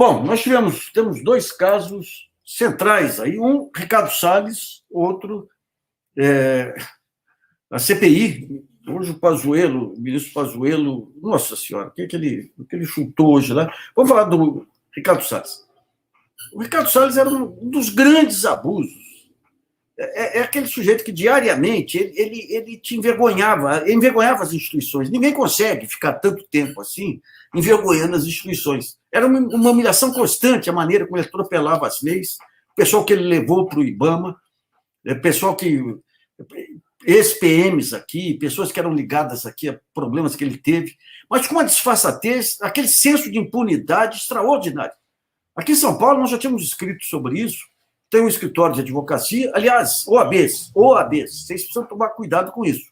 Bom, temos dois casos centrais aí. Um, Ricardo Salles, outro, a CPI. Hoje o ministro Pazuello, nossa senhora, o que ele chutou hoje lá? Vamos falar do Ricardo Salles. O Ricardo Salles era um dos grandes abusos. É aquele sujeito que diariamente ele te envergonhava as instituições. Ninguém consegue ficar tanto tempo assim envergonhando as instituições. Era uma humilhação constante a maneira como ele atropelava as leis, o pessoal que ele levou para o IBAMA, pessoal que ex-PMs aqui, pessoas que eram ligadas aqui a problemas que ele teve, mas com uma disfarçatez, aquele senso de impunidade extraordinário. Aqui em São Paulo nós já tínhamos escrito sobre isso. Tem um escritório de advocacia, aliás, OABs, vocês precisam tomar cuidado com isso.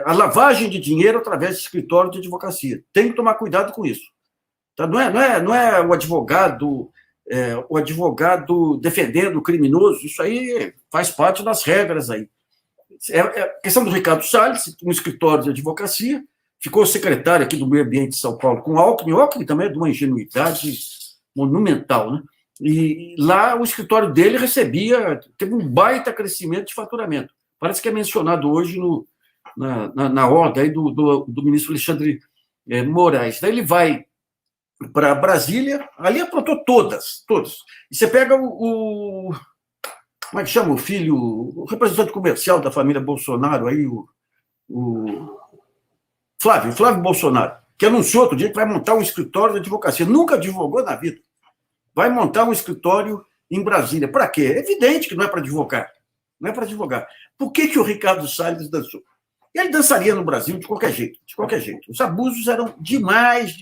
A lavagem de dinheiro através de escritório de advocacia. Tem que tomar cuidado com isso. Tá? Não é o advogado defendendo o criminoso, isso aí faz parte das regras aí. A questão do Ricardo Salles, um escritório de advocacia, ficou secretário aqui do Meio Ambiente de São Paulo com Alckmin. Alckmin também é de uma ingenuidade monumental, né? E lá o escritório dele teve um baita crescimento de faturamento. Parece que é mencionado hoje na ordem aí do ministro Alexandre Moraes. Daí ele vai para Brasília, ali aprontou todas. E você pega como é que chama o filho, o representante comercial da família Bolsonaro, aí, o Flávio Bolsonaro, que anunciou outro dia que vai montar um escritório de advocacia. Nunca advogou na vida. Vai montar um escritório em Brasília. Para quê? É evidente que não é para advogar. Não é para advogar. Por que o Ricardo Salles dançou? Ele dançaria no Brasil de qualquer jeito. Os abusos eram demais.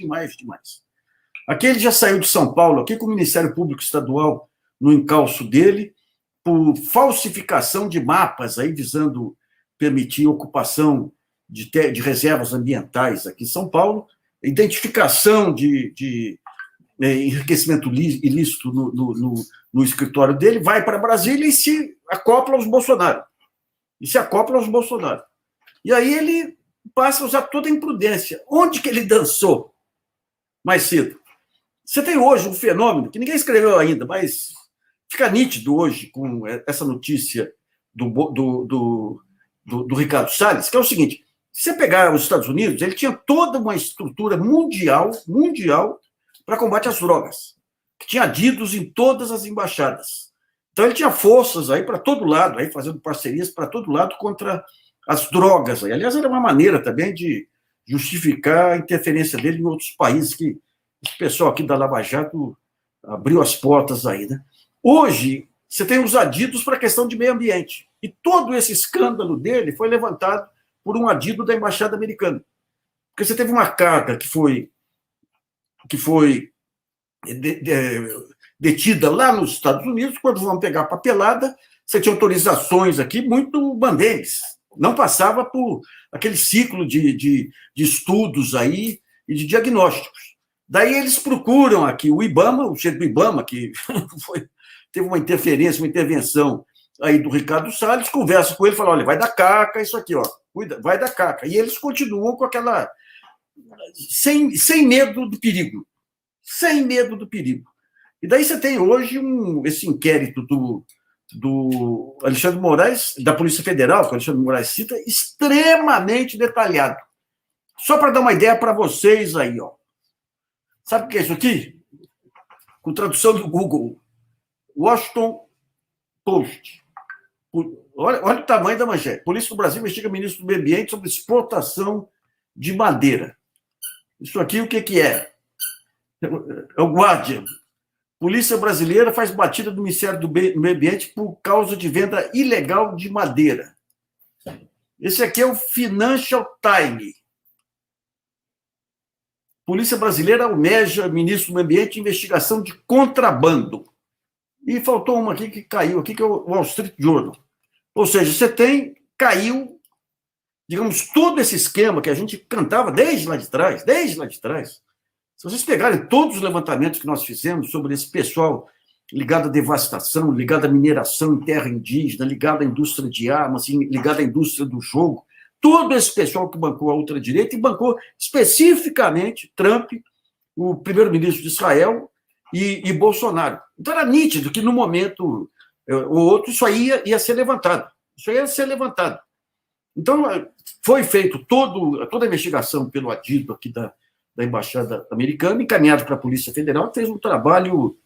Aqui ele já saiu de São Paulo, aqui com o Ministério Público Estadual no encalço dele, por falsificação de mapas, aí visando permitir ocupação de reservas ambientais aqui em São Paulo, identificação de enriquecimento ilícito no escritório dele, vai para Brasília e se acopla aos Bolsonaro. E aí ele passa a usar toda a imprudência. Onde que ele dançou mais cedo? Você tem hoje um fenômeno que ninguém escreveu ainda, mas fica nítido hoje com essa notícia do Ricardo Salles, que é o seguinte: se você pegar os Estados Unidos, ele tinha toda uma estrutura mundial para combate às drogas, que tinha adidos em todas as embaixadas. Então, ele tinha forças aí para todo lado, aí fazendo parcerias para todo lado contra as drogas. Aí. Aliás, era uma maneira também de justificar a interferência dele em outros países, que esse pessoal aqui da Lava Jato abriu as portas aí. Né? Hoje, você tem os adidos para a questão de meio ambiente. E todo esse escândalo dele foi levantado por um adido da Embaixada Americana. Porque você teve uma carta que foi detida lá nos Estados Unidos. Quando vão pegar a papelada, você tinha autorizações aqui muito bandeiras. Não passava por aquele ciclo de estudos aí e de diagnósticos. Daí eles procuram aqui o IBAMA, o chefe do IBAMA, que teve uma intervenção aí do Ricardo Salles, conversa com ele e fala: olha, vai dar caca isso aqui, ó, cuida, vai dar caca. E eles continuam com aquela... sem medo do perigo. E daí você tem hoje esse inquérito do Alexandre de Moraes, da Polícia Federal, que o Alexandre de Moraes cita, extremamente detalhado. Só para dar uma ideia para vocês aí, ó. Sabe o que é isso aqui? Com tradução do Google. Washington Post. Olha o tamanho da manchete. Polícia do Brasil investiga ministro do Meio Ambiente sobre exportação de madeira. Isso aqui o que é? É o Guardian. Polícia brasileira faz batida do Ministério do Meio Ambiente por causa de venda ilegal de madeira. Esse aqui é o Financial Times. Polícia brasileira almeja ministro do Meio Ambiente investigação de contrabando. E faltou uma aqui que caiu, aqui, que é o Wall Street Journal. Ou seja, caiu, digamos, todo esse esquema que a gente cantava desde lá de trás. Se vocês pegarem todos os levantamentos que nós fizemos sobre esse pessoal ligado à devastação, ligado à mineração em terra indígena, ligado à indústria de armas, ligado à indústria do jogo, todo esse pessoal que bancou a ultradireita e bancou especificamente Trump, o primeiro-ministro de Israel e Bolsonaro. Então, era nítido que, no momento ou outro, isso aí ia ser levantado. Isso aí ia ser levantado. Então, foi feito toda a investigação pelo adido aqui da Embaixada Americana, encaminhado para a Polícia Federal, que fez um trabalho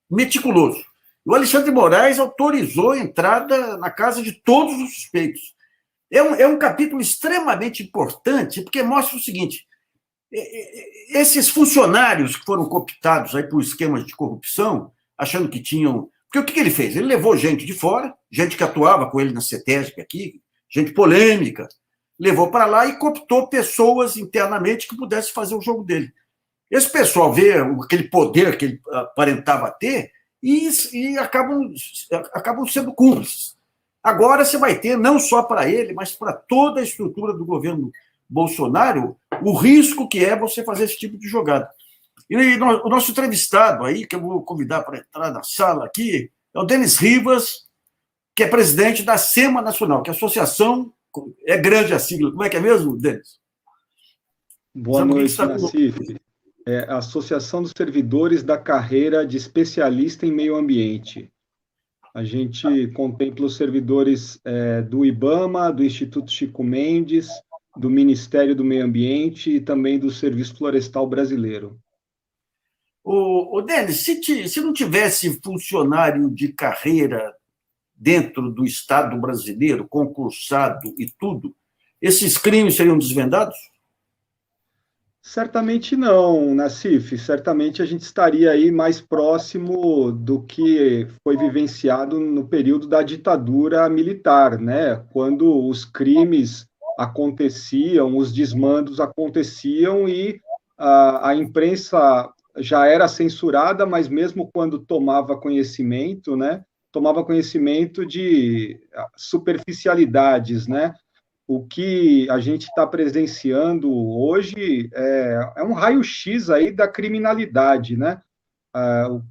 meticuloso. O Alexandre de Moraes autorizou a entrada na casa de todos os suspeitos. É um capítulo extremamente importante, porque mostra o seguinte: esses funcionários que foram cooptados aí por esquemas de corrupção, achando que tinham... Porque o que ele fez? Ele levou gente de fora, gente que atuava com ele na CETESB aqui, gente polêmica, levou para lá e cooptou pessoas internamente que pudessem fazer o jogo dele. Esse pessoal vê aquele poder que ele aparentava ter e acabam sendo cúmplices. Agora você vai ter, não só para ele, mas para toda a estrutura do governo Bolsonaro, o risco que é você fazer esse tipo de jogada. E o nosso entrevistado aí, que eu vou convidar para entrar na sala aqui, é o Denis Rivas, que é presidente da SEMA Nacional, que é a associação, é grande a sigla. Como é que é mesmo, Denis? Boa noite, Nassif. É a Associação dos Servidores da Carreira de Especialista em Meio Ambiente. A gente contempla os servidores do IBAMA, do Instituto Chico Mendes, do Ministério do Meio Ambiente e também do Serviço Florestal Brasileiro. Denis, se não tivesse funcionário de carreira dentro do Estado brasileiro, concursado e tudo, esses crimes seriam desvendados? Certamente não, Nassif. Certamente a gente estaria aí mais próximo do que foi vivenciado no período da ditadura militar, né? Quando os crimes aconteciam, os desmandos aconteciam e a imprensa já era censurada, mas mesmo quando tomava conhecimento, né? Tomava conhecimento de superficialidades, né? O que a gente está presenciando hoje é um raio-x aí da criminalidade, né?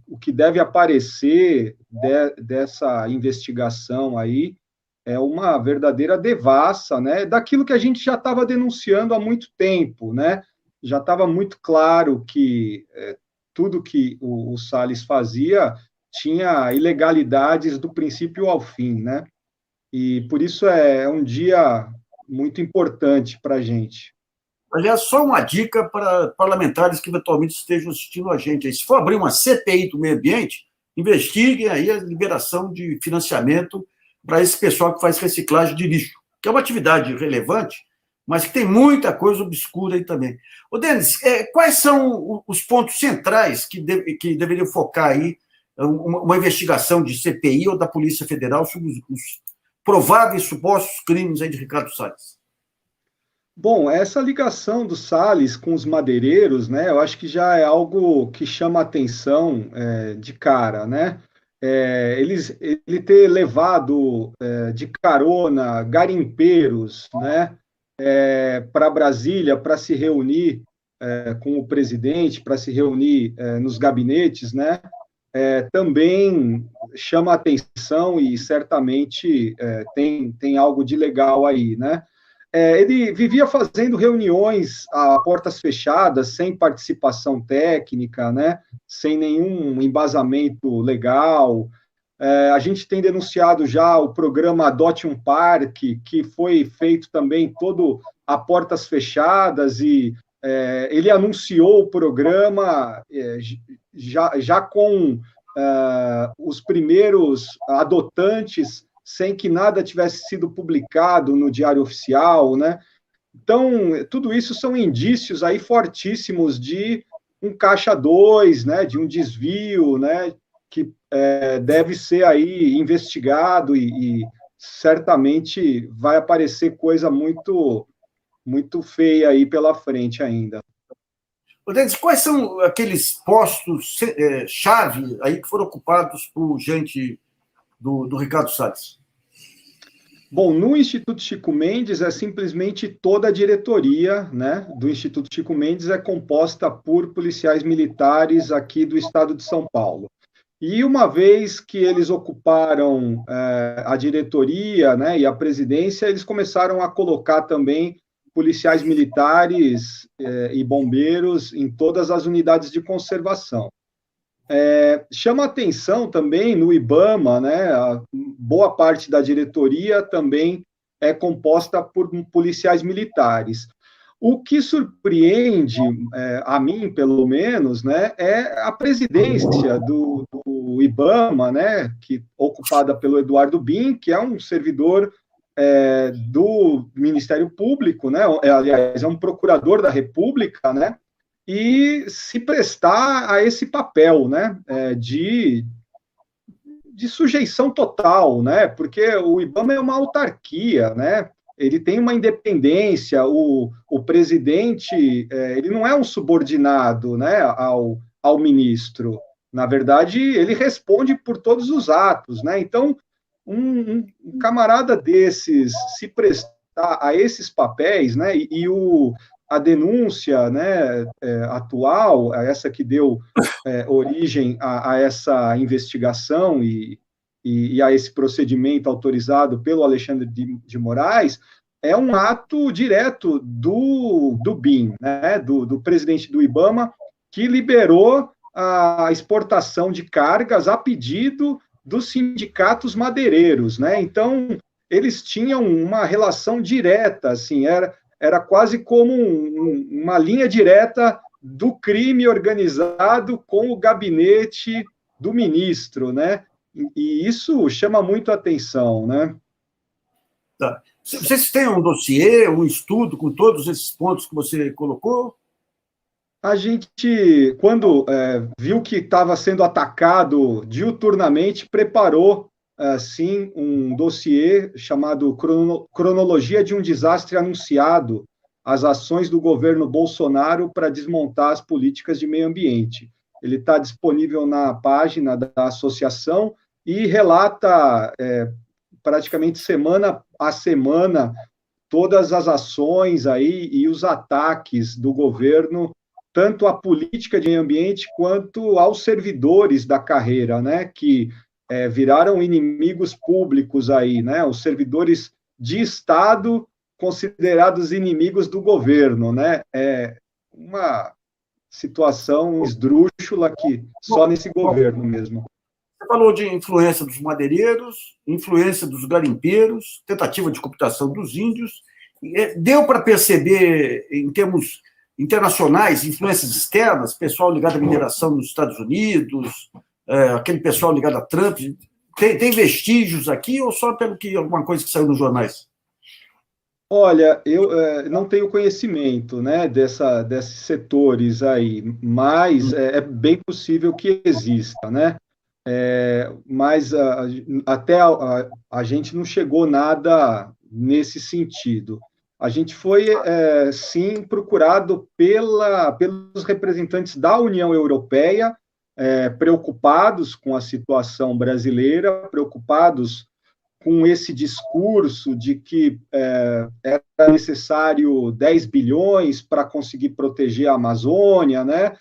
O que deve aparecer dessa investigação aí é uma verdadeira devassa, né? Daquilo que a gente já estava denunciando há muito tempo, né? Já estava muito claro que tudo que o Salles fazia tinha ilegalidades do princípio ao fim, né? E por isso é um dia muito importante para a gente. Aliás, só uma dica para parlamentares que eventualmente estejam assistindo a gente. Se for abrir uma CPI do meio ambiente, investiguem aí a liberação de financiamento para esse pessoal que faz reciclagem de lixo, que é uma atividade relevante, mas que tem muita coisa obscura aí também. Denis, quais são os pontos centrais que deveriam focar aí uma investigação de CPI ou da Polícia Federal sobre os prováveis supostos crimes aí de Ricardo Salles? Bom, essa ligação do Salles com os madeireiros, né, eu acho que já é algo que chama atenção de cara, né? Ele ter levado de carona garimpeiros, né, para Brasília para se reunir com o presidente, para se reunir nos gabinetes, né? Também chama atenção e certamente tem algo de legal aí, né? Ele vivia fazendo reuniões a portas fechadas, sem participação técnica, né? Sem nenhum embasamento legal. A gente tem denunciado já o programa Adote um Parque, que foi feito também todo a portas fechadas, e ele anunciou o programa já com os primeiros adotantes, sem que nada tivesse sido publicado no Diário Oficial, né? Então, tudo isso são indícios aí fortíssimos de um caixa 2, né? De um desvio, né? Que deve ser aí investigado e certamente vai aparecer coisa muito, muito feia aí pela frente ainda. Denis, quais são aqueles postos chave aí que foram ocupados por gente do Ricardo Salles? Bom, no Instituto Chico Mendes é simplesmente toda a diretoria, né, do Instituto Chico Mendes é composta por policiais militares aqui do estado de São Paulo. E uma vez que eles ocuparam a diretoria, né, e a presidência, eles começaram a colocar também policiais militares e bombeiros em todas as unidades de conservação. Chama atenção também no IBAMA, né, a boa parte da diretoria também é composta por policiais militares. O que surpreende, a mim, pelo menos, né, é a presidência do IBAMA, né, ocupada pelo Eduardo Bin, que é um servidor do Ministério Público, né, aliás, é um procurador da República, né, e se prestar a esse papel, né, de sujeição total, né, porque o IBAMA é uma autarquia, né, ele tem uma independência, o presidente, ele não é um subordinado, né, ao ministro, na verdade, ele responde por todos os atos, né, então, um camarada desses se prestar a esses papéis, né, a denúncia, né, atual, essa que deu origem a essa investigação e a esse procedimento autorizado pelo Alexandre de Moraes, é um ato direto do BIM, né, do presidente do IBAMA, que liberou a exportação de cargas a pedido dos sindicatos madeireiros, né? Então, eles tinham uma relação direta, assim, era quase como uma linha direta do crime organizado com o gabinete do ministro, né? E isso chama muito a atenção, né? Tá. Vocês têm um dossiê, um estudo com todos esses pontos que você colocou? A gente, quando viu que estava sendo atacado diuturnamente, preparou, sim, um dossiê chamado Cronologia de um Desastre Anunciado, as ações do governo Bolsonaro para desmontar as políticas de meio ambiente. Ele está disponível na página da associação e relata praticamente semana a semana todas as ações aí e os ataques do governo, tanto à política de meio ambiente quanto aos servidores da carreira, né, que viraram inimigos públicos aí, né, os servidores de Estado considerados inimigos do governo, né, é uma situação esdrúxula que só nesse governo mesmo. Você falou de influência dos madeireiros, influência dos garimpeiros, tentativa de cooptação dos índios. Deu para perceber, em termos internacionais, influências externas, pessoal ligado à mineração nos Estados Unidos, aquele pessoal ligado a Trump. Tem vestígios aqui ou só pelo que alguma coisa que saiu nos jornais? Olha, eu não tenho conhecimento, né, desses setores aí, mas é bem possível que exista, né? Mas até a gente não chegou nada nesse sentido. A gente foi, sim, procurado pelos representantes da União Europeia, preocupados com a situação brasileira, preocupados com esse discurso de que era necessário 10 bilhões para conseguir proteger a Amazônia, né?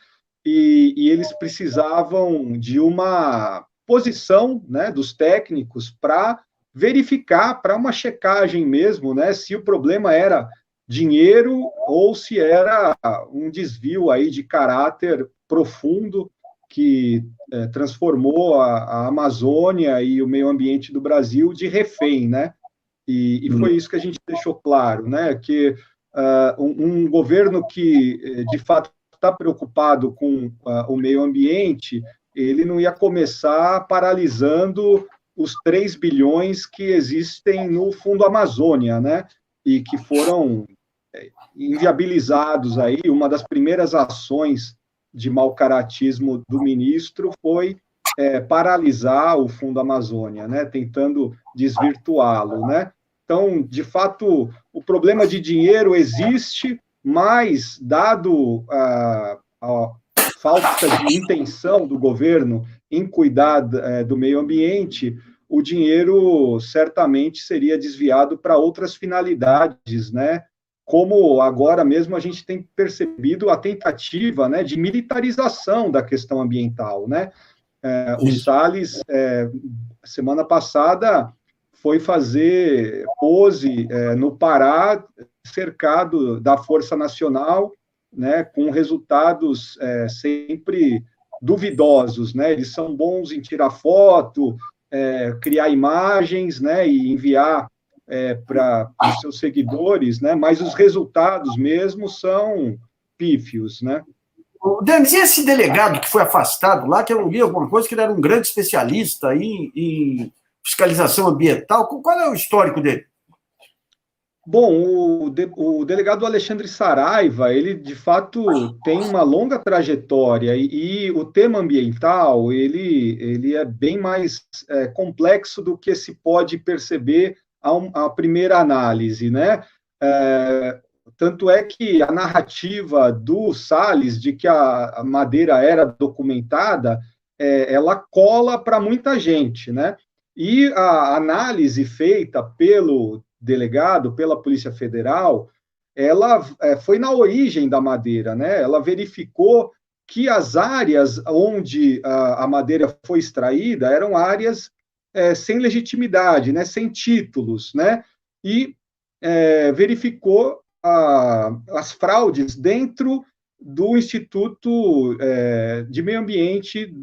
E eles precisavam de uma posição, né, dos técnicos para verificar, para uma checagem mesmo, né, se o problema era dinheiro ou se era um desvio aí de caráter profundo que transformou a Amazônia e o meio ambiente do Brasil de refém, né? E foi isso que a gente deixou claro, né? Que um governo que, de fato, está preocupado com o meio ambiente, ele não ia começar paralisando os 3 bilhões que existem no Fundo Amazônia, né? E que foram inviabilizados aí. Uma das primeiras ações de mau caratismo do ministro foi paralisar o Fundo Amazônia, né? Tentando desvirtuá-lo, né? Então, de fato, o problema de dinheiro existe, mas, dado a falta de intenção do governo em cuidar do meio ambiente, o dinheiro certamente seria desviado para outras finalidades, né? Como agora mesmo a gente tem percebido a tentativa, né, de militarização da questão ambiental, né? O Salles, semana passada, foi fazer pose no Pará, cercado da Força Nacional, né, com resultados sempre duvidosos, né? Eles são bons em tirar foto, criar imagens, né, e enviar para os seus seguidores, né? Mas os resultados mesmo são pífios, né? Denis, e esse delegado que foi afastado lá, que eu li alguma coisa, que ele era um grande especialista em fiscalização ambiental, qual é o histórico dele? Bom, o delegado Alexandre Saraiva, ele de fato tem uma longa trajetória e o tema ambiental, ele é bem mais complexo do que se pode perceber à primeira análise, né? Tanto é que a narrativa do Salles de que a madeira era documentada, ela cola para muita gente, né? E a análise feita pelo delegado, pela Polícia Federal, ela foi na origem da madeira, né? Ela verificou que as áreas onde a madeira foi extraída eram áreas sem legitimidade, né? Sem títulos, né? E verificou as fraudes dentro do Instituto de Meio Ambiente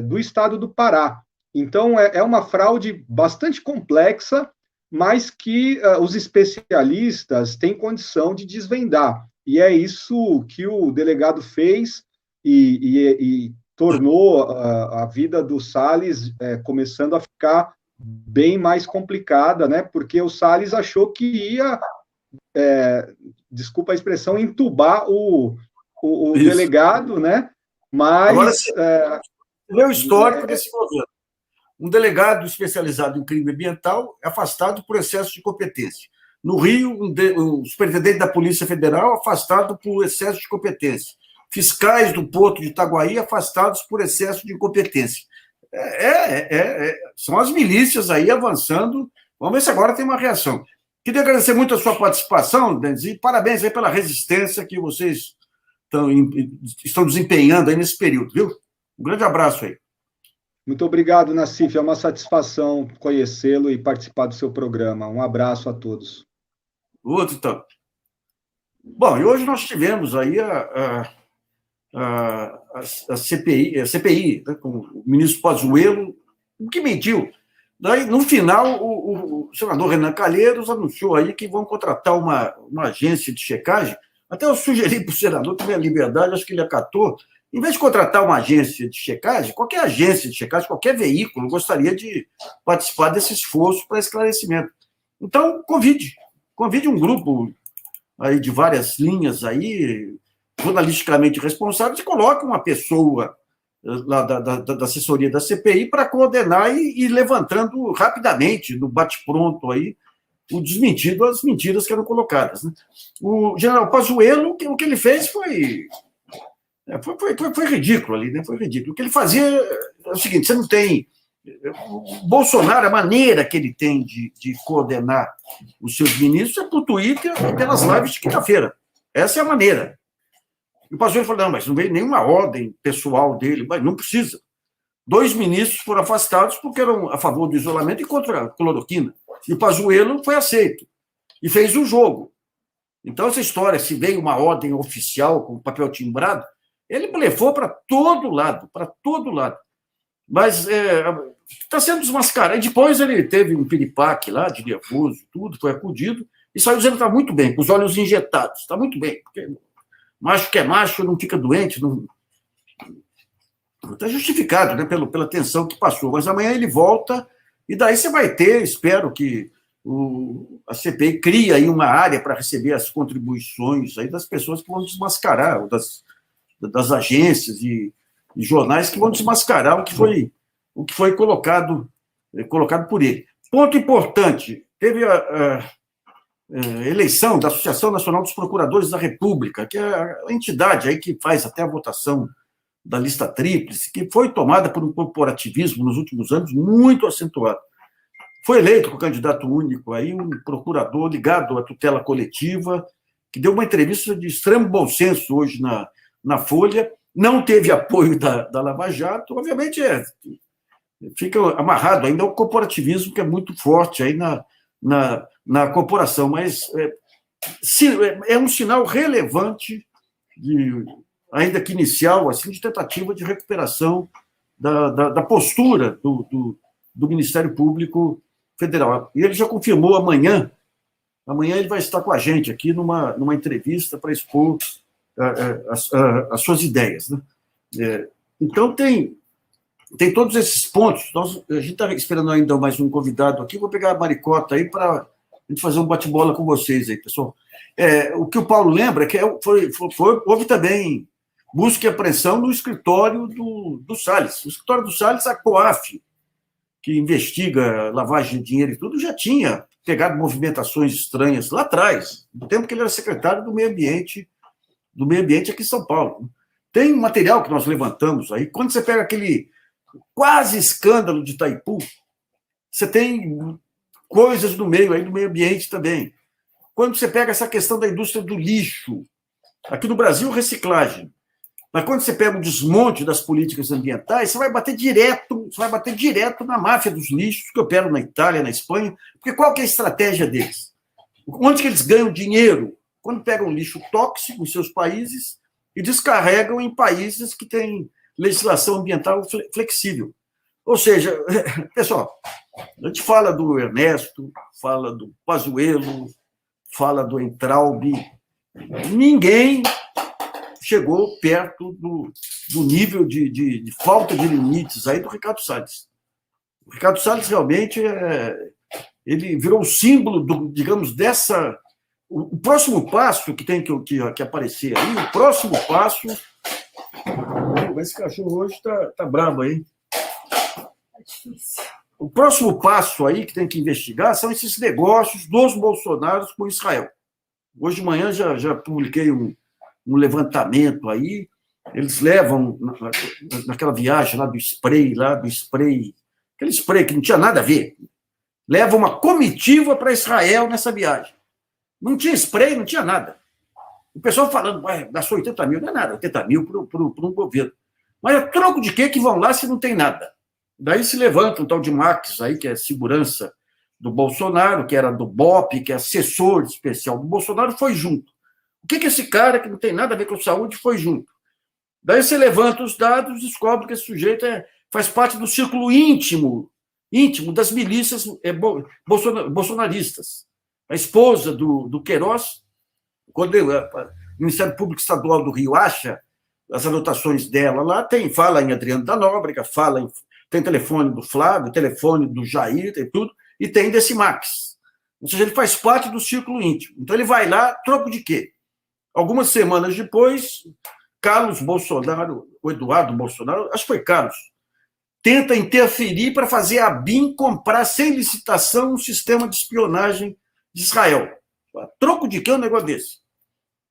do Estado do Pará. Então, é uma fraude bastante complexa, mas que os especialistas têm condição de desvendar. E é isso que o delegado fez e tornou a vida do Salles começando a ficar bem mais complicada, né? Porque o Salles achou que ia, desculpa a expressão, entubar o delegado, né? Mas... Agora, vê o histórico desse governo. Um delegado especializado em crime ambiental é afastado por excesso de competência. No Rio, o superintendente da Polícia Federal afastado por excesso de competência. Fiscais do Porto de Itaguaí afastados por excesso de incompetência. São as milícias aí avançando. Vamos ver se agora tem uma reação. Queria agradecer muito a sua participação, Denis, e parabéns aí pela resistência que vocês estão desempenhando aí nesse período, viu? Um grande abraço aí. Muito obrigado, Nassif. É uma satisfação conhecê-lo e participar do seu programa. Um abraço a todos. Outro, então. Bom, e hoje nós tivemos aí a CPI, né, com o ministro Pazuello, que mentiu. Daí, no final, o senador Renan Calheiros anunciou aí que vão contratar uma agência de checagem. Até eu sugeri para o senador, que tem a liberdade, acho que ele acatou. Em vez de contratar uma agência de checagem, qualquer agência de checagem, qualquer veículo gostaria de participar desse esforço para esclarecimento. Então, convide um grupo aí de várias linhas aí, jornalisticamente responsáveis, e coloque uma pessoa lá da assessoria da CPI para coordenar e ir levantando rapidamente, no bate-pronto aí, as mentiras que eram colocadas, né? O general Pazuello, o que ele fez foi ridículo ali, né? Foi ridículo. O que ele fazia é o seguinte: você não tem. O Bolsonaro, a maneira que ele tem de coordenar os seus ministros é por Twitter e pelas lives de quinta-feira. Essa é a maneira. E o Pazuello falou: não, mas não veio nenhuma ordem pessoal dele, mas não precisa. 2 ministros foram afastados porque eram a favor do isolamento e contra a cloroquina. E o Pazuello foi aceito e fez o jogo. Então, essa história, se veio uma ordem oficial com papel timbrado, ele blefou para todo lado, Mas está sendo desmascarado. E depois ele teve um piripaque lá, de nervoso, tudo, foi acudido, e saiu dizendo que está muito bem, com os olhos injetados. Está muito bem, porque macho que é macho não fica doente, não está justificado, né, pela tensão que passou. Mas amanhã ele volta, e daí você vai ter, espero que a CPI crie aí uma área para receber as contribuições aí das pessoas que vão desmascarar, ou das agências e jornais que vão desmascarar o que foi colocado por ele. Ponto importante: teve a eleição da Associação Nacional dos Procuradores da República, que é a entidade aí que faz até a votação da lista tríplice, que foi tomada por um corporativismo nos últimos anos muito acentuado. Foi eleito com candidato único aí um procurador ligado à tutela coletiva, que deu uma entrevista de extremo bom senso hoje na Folha, não teve apoio da Lava Jato, obviamente fica amarrado ainda ao corporativismo, que é muito forte aí na corporação, mas é um sinal relevante, ainda que inicial, assim, de tentativa de recuperação da postura do Ministério Público Federal. E ele já confirmou amanhã ele vai estar com a gente aqui numa entrevista para expor as suas ideias. Né? Então, tem todos esses pontos. A gente está esperando ainda mais um convidado aqui. Vou pegar a Maricota aí para a gente fazer um bate-bola com vocês aí, pessoal. O que o Paulo lembra é que houve também busca e apreensão no escritório do Salles. O escritório do Salles, a COAF, que investiga lavagem de dinheiro e tudo, já tinha pegado movimentações estranhas lá atrás, no tempo que ele era secretário do meio ambiente aqui em São Paulo. Tem um material que nós levantamos aí. Quando você pega aquele quase escândalo de Itaipu, você tem coisas no meio aí do meio ambiente também. Quando você pega essa questão da indústria do lixo, aqui no Brasil, reciclagem. Mas quando você pega o desmonte das políticas ambientais, você vai bater direto na máfia dos lixos, que operam na Itália, na Espanha, porque qual que é a estratégia deles? Onde que eles ganham dinheiro? Quando pegam lixo tóxico em seus países e descarregam em países que têm legislação ambiental flexível. Ou seja, pessoal, a gente fala do Ernesto, fala do Pazuello, fala do Entraub, ninguém chegou perto do nível de falta de limites aí do Ricardo Salles. O Ricardo Salles realmente ele virou o símbolo, digamos, dessa... O próximo passo que tem que aparecer aí, o próximo passo... Esse cachorro hoje tá bravo aí. É difícil. O próximo passo aí que tem que investigar são esses negócios dos bolsonaros com Israel. Hoje de manhã já publiquei um levantamento aí, eles levam naquela viagem lá do spray, aquele spray que não tinha nada a ver, levam uma comitiva para Israel nessa viagem. Não tinha spray, não tinha nada. O pessoal falando, gastou 80 mil, não é nada, 80 mil para um governo. Mas é troco de quê que vão lá se não tem nada? Daí se levanta um tal de Max aí, que é segurança do Bolsonaro, que era do BOP, que é assessor especial do Bolsonaro, foi junto. O que esse cara, que não tem nada a ver com saúde, foi junto? Daí você levanta os dados e descobre que esse sujeito faz parte do círculo íntimo das milícias bolsonaristas. A esposa do Queiroz, quando o Ministério Público Estadual do Rio acha as anotações dela lá, fala em Adriano da Nóbrega, tem telefone do Flávio, telefone do Jair, tem tudo, e tem desse Max. Ou seja, ele faz parte do círculo íntimo. Então ele vai lá, troco de quê? Algumas semanas depois, Carlos Bolsonaro, o Eduardo Bolsonaro, acho que foi Carlos, tenta interferir para fazer a BIM comprar sem licitação um sistema de espionagem de Israel. Troco de quê um negócio desse?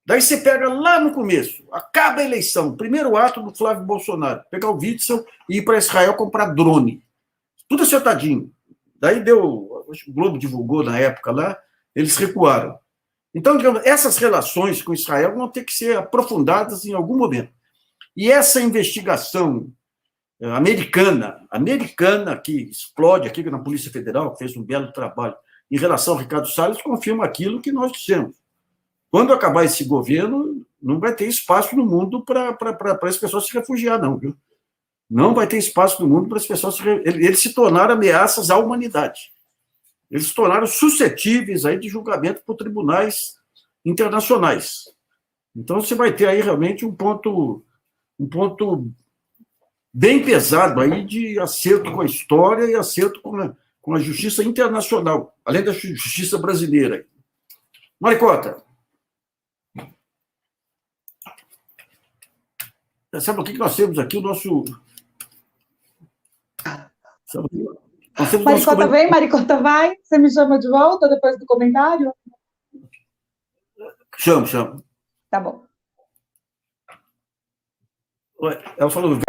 Daí você pega lá no começo, acaba a eleição, primeiro ato do Flávio Bolsonaro, pegar o Witzel e ir para Israel comprar drone. Tudo acertadinho. Daí o Globo divulgou na época lá, eles recuaram. Então, digamos, essas relações com Israel vão ter que ser aprofundadas em algum momento. E essa investigação americana que explode aqui na Polícia Federal, que fez um belo trabalho em relação ao Ricardo Salles, confirma aquilo que nós dissemos. Quando acabar esse governo, não vai ter espaço no mundo para as pessoas se refugiar, não, viu? Não vai ter espaço no mundo para as pessoas eles se tornaram ameaças à humanidade. Eles se tornaram suscetíveis aí de julgamento por tribunais internacionais. Então, você vai ter aí realmente um ponto bem pesado aí de acerto com a história e acerto com a justiça internacional, além da justiça brasileira. Maricota, sabe o que nós temos aqui? O nosso... Maricota vem, Maricota vai. Você me chama de volta depois do comentário? Chamo. Tá bom. Ela falou...